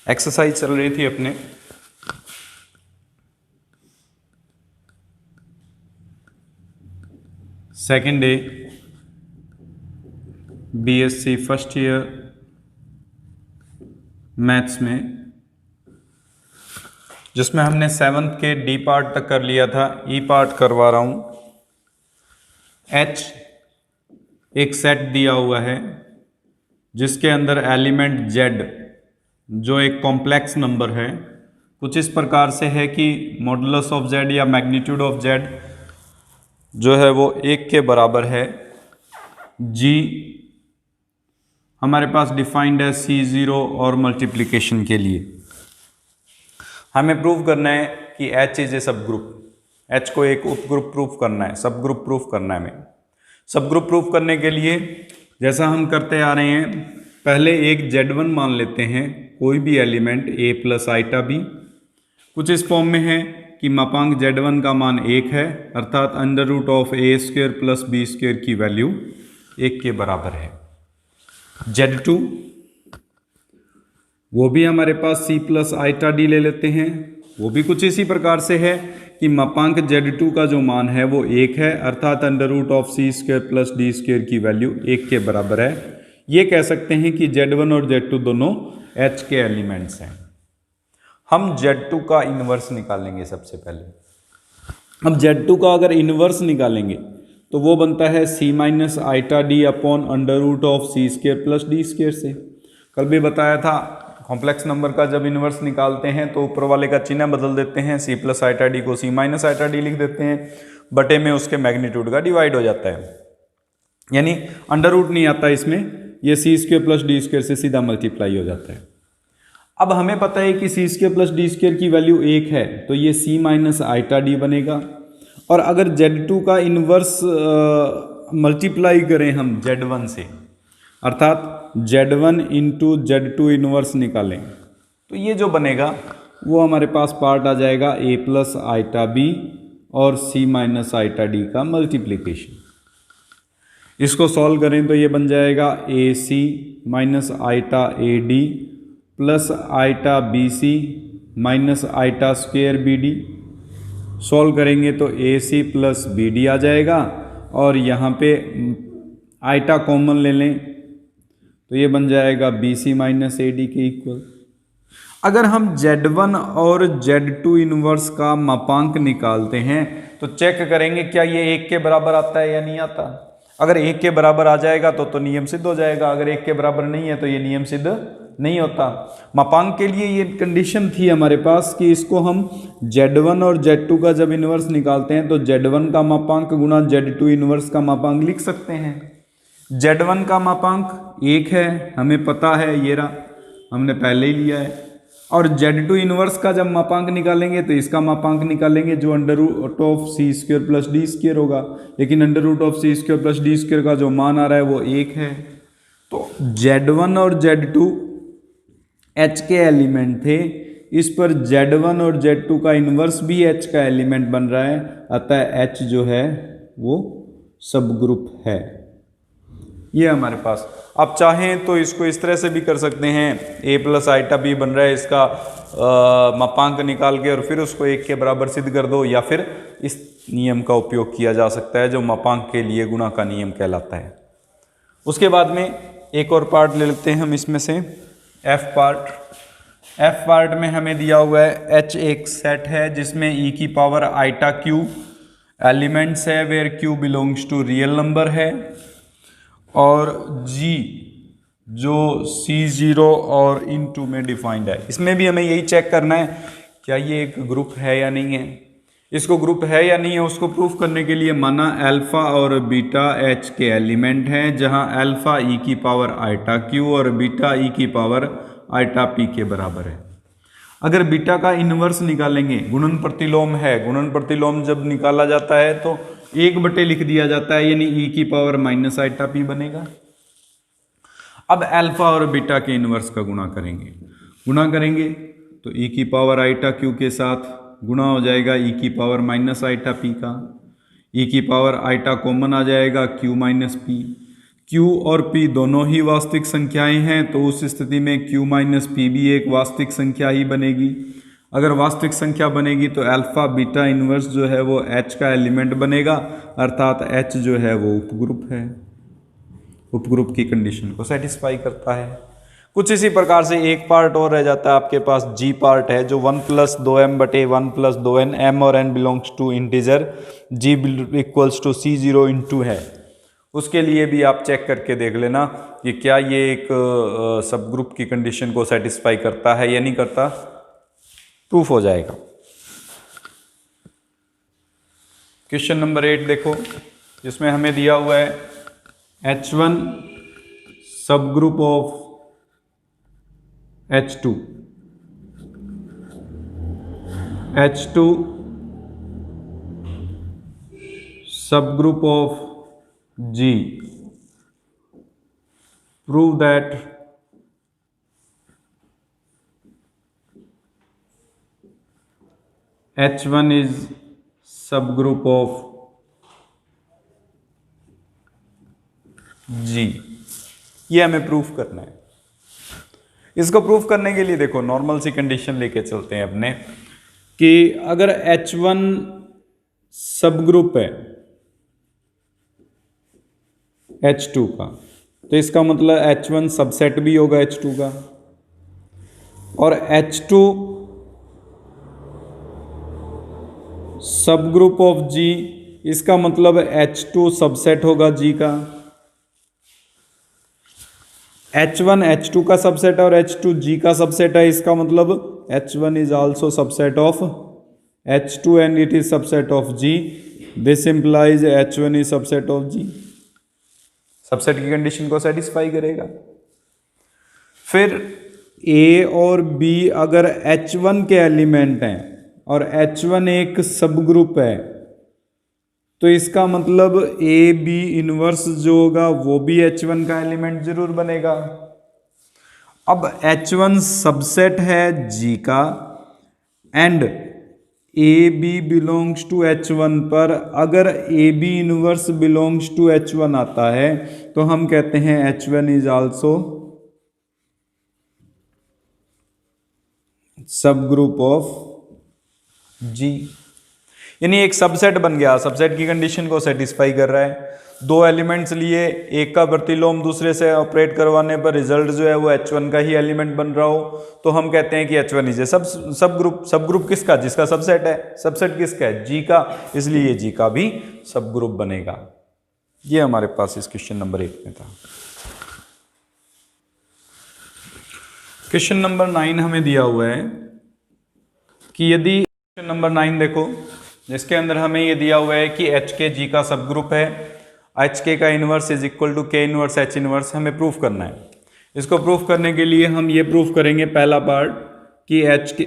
Exercise चल रही थी अपने second day BSc first year maths में, जिसमें हमने 7th के डी पार्ट तक कर लिया था। ई पार्ट करवा रहा हूं। एच एक सेट दिया हुआ है जिसके अंदर एलिमेंट जेड जो एक कॉम्प्लेक्स नंबर है कुछ इस प्रकार से है कि मॉडुलस ऑफ जेड या मैग्नीट्यूड ऑफ जेड जो है वो 1 के बराबर है। जी हमारे पास डिफाइंड है C0 और मल्टीप्लिकेशन के लिए हमें प्रूव करना है कि H इज ए सब ग्रुप। H को एक उप ग्रुप प्रूफ करना है, सब ग्रुप प्रूफ करना है हमें। सब ग्रुप प्रूफ करने के लिए जैसा हम करते आ रहे हैं, पहले एक Z1 मान लेते हैं, कोई भी element a plus iota b कुछ इस फॉर्म में है कि मापांक Z1 का मान 1 है, अर्थात under root of a square plus b square की वैल्यू 1 के बराबर है। Z2 वो भी हमारे पास c प्लस आइटा d ले लेते हैं, वो भी कुछ इसी प्रकार से है कि मापांक Z2 का जो मान है वो 1 है, अर्थात under root of c square plus d square की वैल्यू 1 के बराबर है। ये कह सकते हैं कि Z1 और Z2 दोनों H के एलिमेंट्स हैं। हम Z2 का इन्वर्स निकालेंगे सबसे पहले। अब Z2 का अगर इन्वर्स निकालेंगे तो वो बनता है c minus iota d upon under root of c square plus d square से। कल भी बताया था कॉम्प्लेक्स नंबर का जब इन्वर्स निकालते हैं तो ऊपर वाले का चिन्ह बदल देते हैं, c प्लस आइटा d को c माइनस आइटा d लिख देते हैं, बटे में उसके मैग्नीट्यूड का डिवाइड हो जाता है, यानी अंडर रूट नहीं आता इसमें, ये c square plus d square से सीधा मल्टीप्लाई हो जाता है। अब हमें पता है कि c square plus d square की वैल्यू 1 है तो ये c माइनस आइटा d बनेगा। और अगर Z2 का इन्वर्स मल्टीप्लाई करें हम Z1 से, अर्थात Z1 इंटू Z2 इन्वर्स निकालें तो ये जो बनेगा वो हमारे पास पार्ट आ जाएगा a प्लस आइटा b और c माइनस आइटा d का मल्टीप्लिकेशन। इसको सॉल्व करें तो ये बन जाएगा ac minus iota ad plus iota bc minus iota square bd। Solve करेंगे तो ac प्लस bd आ जाएगा और यहाँ पे आइटा कॉमन ले लें तो ये बन जाएगा BC माइनस AD के इक्वल। अगर हम Z1 और Z2 इनवर्स का मापांक निकालते हैं तो चेक करेंगे क्या ये 1 के बराबर आता है या नहीं आता। अगर 1 के बराबर आ जाएगा तो नियम सिद्ध हो जाएगा, अगर 1 के बराबर नहीं है तो ये नियम सिद्ध नहीं होता। मापांक के लिए ये कंडीशन थी हमारे पास कि इसको हम Z1 और Z2 का जब इनवर्स निकालते हैं तो Z1 का मापांक गुणा Z2 इनवर्स का मापांक लिख सकते हैं। Z1 का मापांक 1 है, हमें पता है, ये रहा, हमने पहले ही लिया है। और Z2 इनवर्स का जब मापांक निकालेंगे तो इसका मापांक निकालेंगे जो under root of c square plus d square होगा, लेकिन under root of c square plus d square का जो मान आ रहा है वो 1 है। तो Z1 और Z2 H के एलिमेंट थे, इस पर Z1 और Z2 का इनवर्स भी H का एलिमेंट बन रहा है, अतः H जो है वो सब ग्रुप है। ये हमारे पास, आप चाहें तो इसको इस तरह से भी कर सकते हैं, a प्लस आइटा b बन रहा है, इसका मापांक निकाल के और फिर उसको 1 के बराबर सिद्ध कर दो, या फिर इस नियम का उपयोग किया जा सकता है जो मापांक के लिए गुणा का नियम कहलाता है। उसके बाद में एक और पार्ट ले लेते हैं हम इसमें से, f पार्ट। f पार्ट में हमें दिया हुआ है h एक सेट है जिसमें e की पावर आइटा q एलिमेंट्स है where q belongs to real number है, और G जो C0 और इनटू में डिफाइंड है। इसमें भी हमें यही चेक करना है क्या ये एक ग्रुप है या नहीं है। इसको ग्रुप है या नहीं है उसको प्रूफ करने के लिए माना अल्फा और बीटा H के एलिमेंट हैं, जहां अल्फा e की पावर आइटा q और बीटा e की पावर आइटा p के बराबर है। अगर बीटा का इन्वर्स निकालेंगे, गुणन प्रतिलोम है, गुणन प्रतिलोम जब निकाला जाता है तो 1/, लिख दिया जाता है, यानी e की पावर माइनस आइटा p बनेगा। अब अल्फा और बीटा के इन्वर्स का गुणा करेंगे तो e की पावर आइटा q के साथ गुणा हो जाएगा e की पावर माइनस आइटा p का, e की पावर आइटा कॉमन आ जाएगा q माइनस p, Q और P दोनों ही वास्तविक संख्याएं हैं तो उस स्थिति में Q माइनस P भी एक वास्तविक संख्या ही बनेगी। अगर वास्तविक संख्या बनेगी तो अल्फा बीटा इनवर्स जो है वो H का एलिमेंट बनेगा, अर्थात H जो है वो उपग्रुप है, उपग्रुप की कंडीशन को सेटिस्फाई करता है। कुछ इसी प्रकार से एक पार्ट और रह जाता है आपके पास, G पार्ट है, जो 1 + 2m बटे 1 + 2n, m और n belongs to integer, G equals to C0 into है। उसके लिए भी आप चेक करके देख लेना कि क्या ये एक सब ग्रुप की कंडीशन को सेटिस्फाई करता है या नहीं करता, प्रूफ हो जाएगा। क्वेश्चन नंबर 8 देखो, जिसमें हमें दिया हुआ है H1 सब ग्रुप ऑफ H2, H2 सब group of G, prove that H1 is subgroup of G। ये हमें प्रूफ करना है। इसको प्रूफ करने के लिए देखो नॉर्मल सी कंडीशन लेके चलते हैं अपने, कि अगर H1 सब ग्रुप है H2 का, तो इसका मतलब H1 सबसेट भी होगा H2 का, और H2 सब ग्रुप ऑफ G, इसका मतलब H2 सबसेट होगा G का। H1 H2 का सबसेट और H2 G का सबसेट है, इसका मतलब H1 is also subset of H2 and it is subset of G। This implies H1 is subset of G, subset की कंडीशन को सेटिस्फाई करेगा। फिर A और B अगर H1 के एलिमेंट हैं और H1 एक सब ग्रुप है, तो इसका मतलब ए बी इनवर्स जो होगा वो भी H1 का एलिमेंट जरूर बनेगा। अब H1 सबसेट है G का and A B belongs to H1 पर अगर A B inverse belongs to H1 आता है तो हम कहते हैं H1 is also subgroup of G। यानी एक सबसेट बन गया, सबसेट की कंडीशन को सेटिस्फाई कर रहा है। दो एलिमेंट्स लिए, एक का प्रतिलोम दूसरे से ऑपरेट करवाने पर रिजल्ट जो है वो H1 का ही एलिमेंट बन रहा हो, तो हम कहते हैं कि H1 इज ए सब ग्रुप किसका, जिसका सबसेट है। सबसेट किसका है, G का, इसलिए G का भी सब ग्रुप बनेगा। ये हमारे पास इस क्वेश्चन नंबर 1 में था। क्वेश्चन नंबर 9 हमें दिया हुआ है कि यदि, क्वेश्चन नंबर 9 देखो, जिसके अंदर हमें ये दिया हुआ है कि HK G का सब ग्रुप है, HK का inverse is equal to K inverse H inverse, हमें प्रूफ करना है। इसको प्रूफ करने के लिए हम ये प्रूफ करेंगे, पहला पार्ट कि HK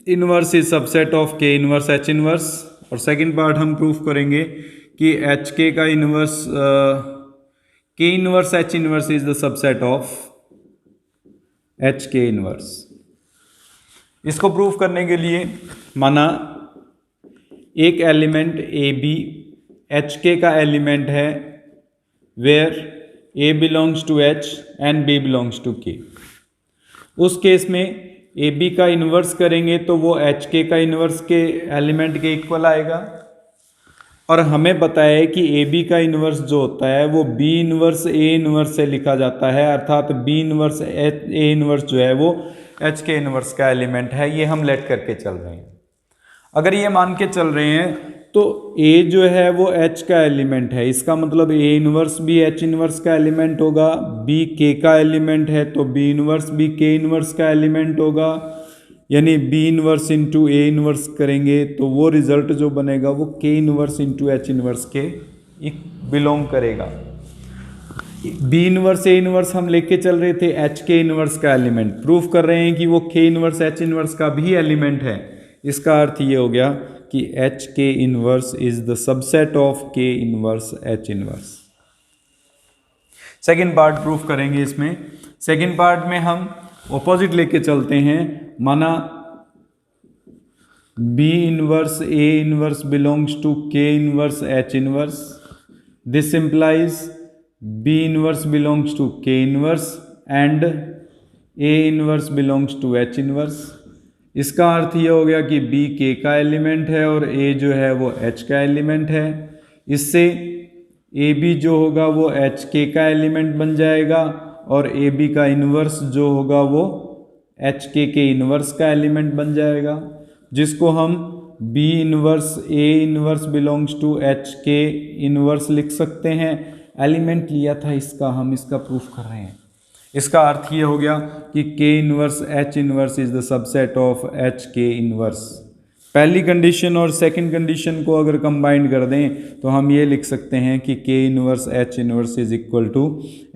inverse is subset of K inverse H inverse, और सेकंड पार्ट हम प्रूफ करेंगे कि HK का inverse K inverse H inverse is the subset of HK inverse. इसको प्रूफ करने के लिए माना एक एलिमेंट ए बी HK का एलिमेंट है, where A belongs to H and B belongs to K। उस केस में AB का इन्वर्स करेंगे तो वो HK का इन्वर्स के एलिमेंट के इक्वल आएगा, और हमें पता है कि AB का इन्वर्स जो होता है वो B इन्वर्स A इन्वर्स से लिखा जाता है, अर्थात B इन्वर्स A इन्वर्स जो है वो HK इन्वर्स का एलिमेंट है। ये हम लेट करके चल रहे हैं। अगर ये मान के चल रहे हैं तो A जो है वो H का एलिमेंट है, इसका मतलब A इन्वर्स भी H इन्वर्स का एलिमेंट होगा। B K का एलिमेंट है तो B इन्वर्स भी K इन्वर्स का एलिमेंट होगा, यानी B inverse into A inverse करेंगे तो वो रिजल्ट जो बनेगा वो K inverse into H inverse के बिलोंग करेगा। B इन्वर्स A इन्वर्स हम लेके चल रहे थे H K इन्वर्स का एलिमेंट, प्रूफ कर रहे हैं कि वो K इन्वर्स H इन्वर्स का भी एलिमेंट है। इसका अर्थ ये हो गया कि HK inverse is the subset of K inverse H inverse. Second part proof करेंगे। इसमें सेकेंड पार्ट में हम ऑपोजिट लेके चलते हैं, माना B inverse A inverse belongs to K inverse H inverse. This implies B inverse belongs to K inverse and A inverse belongs to H inverse. इसका अर्थ ये हो गया कि बी के का एलिमेंट है और ए जो है वो एच का एलिमेंट है। इससे ए बी जो होगा वो एच के का एलिमेंट बन जाएगा और ए बी का इन्वर्स जो होगा वो एच के इन्वर्स का एलिमेंट बन जाएगा, जिसको हम B inverse A inverse belongs to H K inverse लिख सकते हैं। एलिमेंट लिया था इसका, हम इसका प्रूफ कर रहे हैं। इसका अर्थ ये हो गया कि K inverse H inverse is the subset of H K inverse. पहली कंडीशन और सेकंड कंडीशन को अगर कंबाइन कर दें तो हम ये लिख सकते हैं कि K inverse H inverse is equal to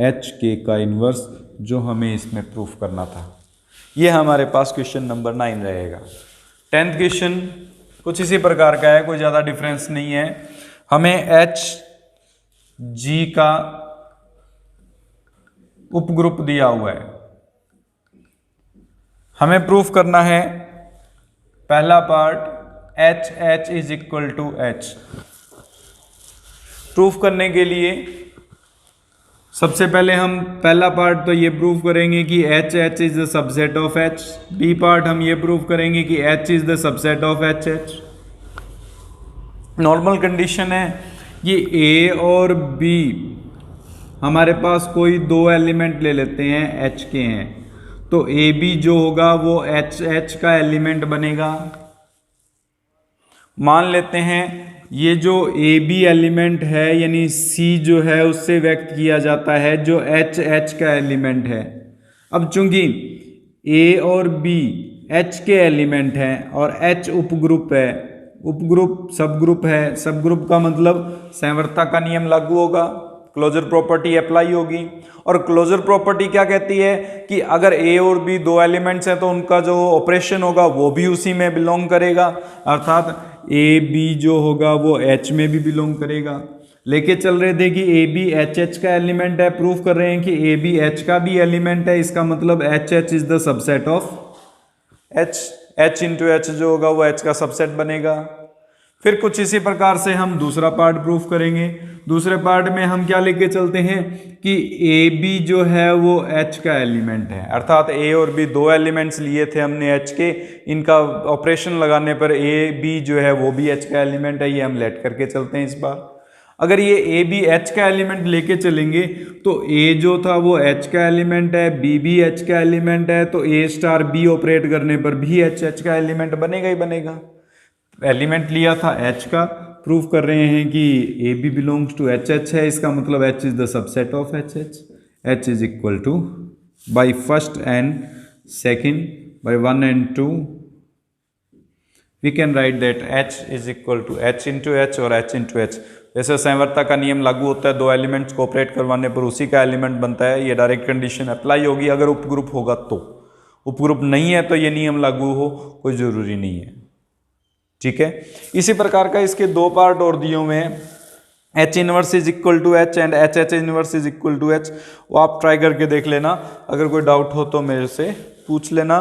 H K का इन्वर्स, जो हमें इसमें प्रूफ करना था। ये हमारे पास क्वेश्चन नंबर 9 रहेगा। 10th क्वेश्चन कुछ इसी प्रकार का है, कोई ज़्यादा डिफरेंस नहीं है। हमें एच जी का उपग्रुप दिया हुआ है, हमें प्रूफ करना है पहला part H H is equal to H. Proof करने के लिए सबसे पहले हम पहला पार्ट तो ये प्रूफ करेंगे कि H H is the subset of H. B part हम ये प्रूफ करेंगे कि H is the subset of H H. Normal condition है ये ए और बी हमारे पास कोई दो एलिमेंट ले लेते हैं, एच के हैं, तो ए बी जो होगा वो एच एच का एलिमेंट बनेगा। मान लेते हैं ये जो ए बी एलिमेंट है यानी सी जो है उससे व्यक्त किया जाता है जो एच एच का एलिमेंट है। अब चूंकि ए और बी एच के एलिमेंट हैं और एच उपग्रुप है, उपग्रुप सब ग्रुप है, सब ग्रुप का मतलब संवरता का नियम लागू होगा, क्लोजर प्रॉपर्टी अप्लाई होगी। और क्लोजर प्रॉपर्टी क्या कहती है कि अगर ए और बी दो एलिमेंट्स हैं तो उनका जो ऑपरेशन होगा वो भी उसी में बिलोंग करेगा, अर्थात ए बी जो होगा वो एच में भी बिलोंग करेगा। लेके चल रहे थे कि ए बी एच एच का एलिमेंट है, प्रूफ कर रहे हैं कि ए बी एच का भी एलिमेंट है, इसका मतलब H H is the subset of H. H into H जो होगा वो एच का सबसेट बनेगा। फिर कुछ इसी प्रकार से हम दूसरा पार्ट प्रूफ करेंगे। दूसरे पार्ट में हम क्या लेके चलते हैं कि ए बी जो है वो एच का एलिमेंट है, अर्थात ए और बी दो एलिमेंट्स लिए थे हमने एच के, इनका ऑपरेशन लगाने पर ए बी जो है वो भी एच का एलिमेंट है, ये हम लेट करके चलते हैं इस बार। अगर ये ए बी एच का एलिमेंट लेके चलेंगे तो ए जो था वो एच का एलिमेंट है, बी भी एच का एलिमेंट है, तो ए स्टार बी ऑपरेट करने पर भी एच एच का एलिमेंट बनेगा ही बनेगा। एलिमेंट लिया था एच का, प्रूफ कर रहे हैं कि A B belongs to H H है, इसका मतलब H is the subset of H H. H is equal to by first and second by 1 and 2 we can write that H is equal to H into H और H into H. जैसे संवरता का नियम लागू होता है, दो elements को ऑपरेट करवाने पर उसी का एलिमेंट बनता है, ये डायरेक्ट कंडीशन अप्लाई होगी अगर उपग्रुप होगा तो। उपग्रुप नहीं है तो ये नियम लागू हो कोई जरूरी नहीं है, ठीक है। इसी प्रकार का इसके दो पार्ट और दिए हुए हैं, H inverse is equal to H and H H inverse is equal to H. वो आप ट्राई करके देख लेना, अगर कोई डाउट हो तो मेरे से पूछ लेना।